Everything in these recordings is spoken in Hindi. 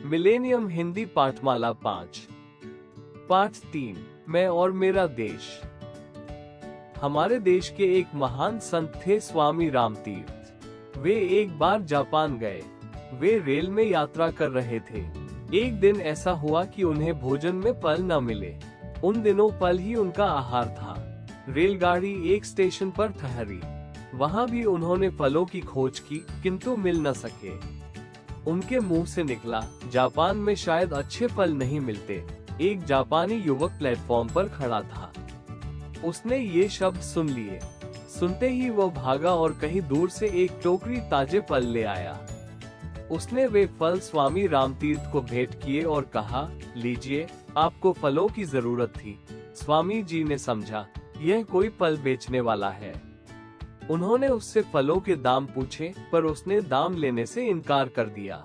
मिलेनियम हिंदी पाठमाला 5 पाठ 3 मैं और मेरा देश। हमारे देश के एक महान संत थे स्वामी रामतीर्थ। वे एक बार जापान गए। वे रेल में यात्रा कर रहे थे। एक दिन ऐसा हुआ कि उन्हें भोजन में फल न मिले। उन दिनों फल ही उनका आहार था। रेलगाड़ी एक स्टेशन पर ठहरी। वहां भी उन्होंने फलों की खोज की, किंतु मिल न सके। उनके मुंह से निकला, जापान में शायद अच्छे फल नहीं मिलते। एक जापानी युवक प्लेटफॉर्म पर खड़ा था। उसने ये शब्द सुन लिए। सुनते ही वो भागा और कहीं दूर से एक टोकरी ताजे फल ले आया। उसने वे फल स्वामी रामतीर्थ को भेंट किए और कहा, लीजिए, आपको फलों की जरूरत थी। स्वामी जी ने समझा, यह कोई फल बेचने वाला है। उन्होंने उससे फलों के दाम पूछे, पर उसने दाम लेने से इनकार कर दिया।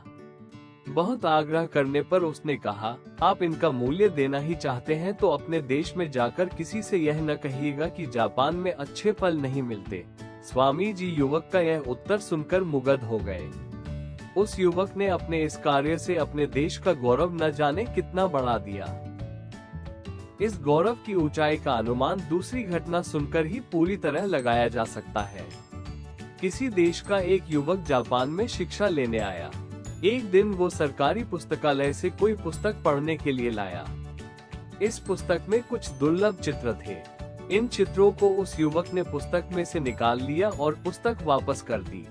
बहुत आग्रह करने पर उसने कहा, आप इनका मूल्य देना ही चाहते हैं तो अपने देश में जाकर किसी से यह न कहिएगा कि जापान में अच्छे फल नहीं मिलते। स्वामी जी युवक का यह उत्तर सुनकर मुग्ध हो गए। उस युवक ने अपने इस कार्य से अपने देश का गौरव न जाने कितना बढ़ा दिया। इस गौरव की ऊंचाई का अनुमान दूसरी घटना सुनकर ही पूरी तरह लगाया जा सकता है। किसी देश का एक युवक जापान में शिक्षा लेने आया। एक दिन वो सरकारी पुस्तकालय से कोई पुस्तक पढ़ने के लिए लाया। इस पुस्तक में कुछ दुर्लभ चित्र थे। इन चित्रों को उस युवक ने पुस्तक में से निकाल लिया और पुस्तक वापस कर दी।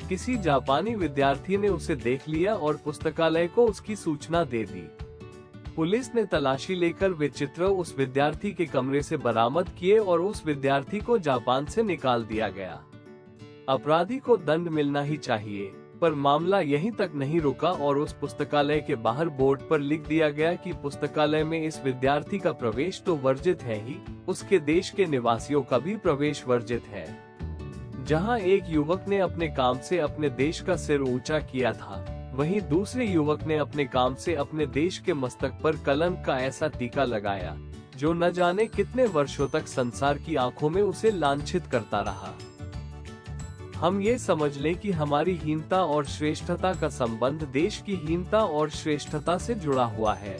किसी जापानी विद्यार्थी ने उसे देख लिया और पुस्तकालय को उसकी सूचना दे दी। पुलिस ने तलाशी लेकर वे चित्र उस विद्यार्थी के कमरे से बरामद किए और उस विद्यार्थी को जापान से निकाल दिया गया। अपराधी को दंड मिलना ही चाहिए, पर मामला यहीं तक नहीं रुका और उस पुस्तकालय के बाहर बोर्ड पर लिख दिया गया कि पुस्तकालय में इस विद्यार्थी का प्रवेश तो वर्जित है ही, उसके देश के निवासियों का भी प्रवेश वर्जित है। जहां एक युवक ने अपने काम से अपने देश का सिर ऊंचा किया था, वहीं दूसरे युवक ने अपने काम से अपने देश के मस्तक पर कलंक का ऐसा टीका लगाया, जो न जाने कितने वर्षों तक संसार की आंखों में उसे लांछित करता रहा। हम ये समझ लें कि हमारी हीनता और श्रेष्ठता का संबंध देश की हीनता और श्रेष्ठता से जुड़ा हुआ है।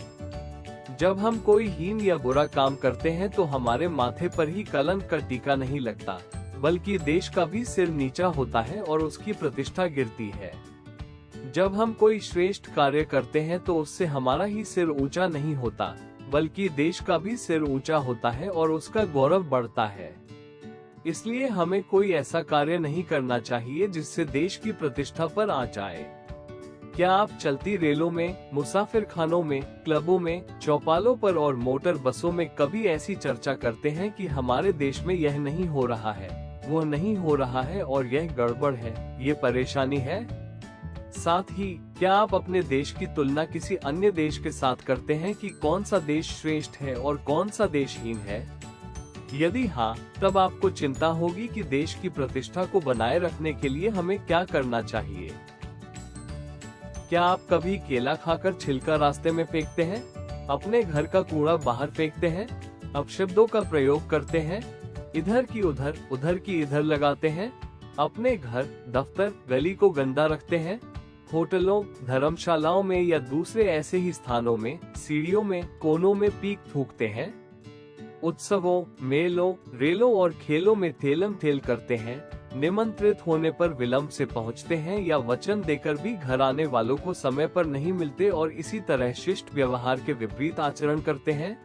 जब हम कोई हीन या बुरा काम करते हैं तो हमारे माथे पर ही कलंक का टीका नहीं लगता, बल्कि देश का भी सिर नीचा होता है और उसकी प्रतिष्ठा गिरती है। जब हम कोई श्रेष्ठ कार्य करते हैं तो उससे हमारा ही सिर ऊंचा नहीं होता, बल्कि देश का भी सिर ऊंचा होता है और उसका गौरव बढ़ता है। इसलिए हमें कोई ऐसा कार्य नहीं करना चाहिए जिससे देश की प्रतिष्ठा पर आंच आए। क्या आप चलती रेलों में, मुसाफिर खानों में, क्लबों में, चौपालों पर और मोटर बसों में कभी ऐसी चर्चा करते हैं कि हमारे देश में यह नहीं हो रहा है, वो नहीं हो रहा है और यह गड़बड़ है, ये परेशानी है? साथ ही क्या आप अपने देश की तुलना किसी अन्य देश के साथ करते हैं कि कौन सा देश श्रेष्ठ है और कौन सा देश हीन है? यदि हाँ, तब आपको चिंता होगी कि देश की प्रतिष्ठा को बनाए रखने के लिए हमें क्या करना चाहिए। क्या आप कभी केला खाकर छिलका रास्ते में फेंकते हैं? अपने घर का कूड़ा बाहर फेंकते हैं? अपशब्दों का प्रयोग करते हैं? इधर की उधर, उधर की इधर लगाते हैं? अपने घर, दफ्तर, गली को गंदा रखते हैं? होटलों, धर्मशालाओं में या दूसरे ऐसे ही स्थानों में, सीढ़ियों में, कोनों में पीक थूकते हैं? उत्सवों, मेलों, रेलों और खेलों में थेलम थेल करते हैं? निमंत्रित होने पर विलंब से पहुंचते हैं या वचन देकर भी घर आने वालों को समय पर नहीं मिलते और इसी तरह शिष्ट व्यवहार के विपरीत आचरण करते हैं?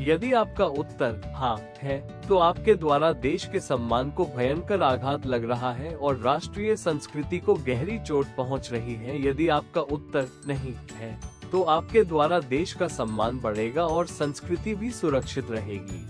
यदि आपका उत्तर हाँ है, तो आपके द्वारा देश के सम्मान को भयंकर आघात लग रहा है और राष्ट्रीय संस्कृति को गहरी चोट पहुंच रही है। यदि आपका उत्तर नहीं है, तो आपके द्वारा देश का सम्मान बढ़ेगा और संस्कृति भी सुरक्षित रहेगी।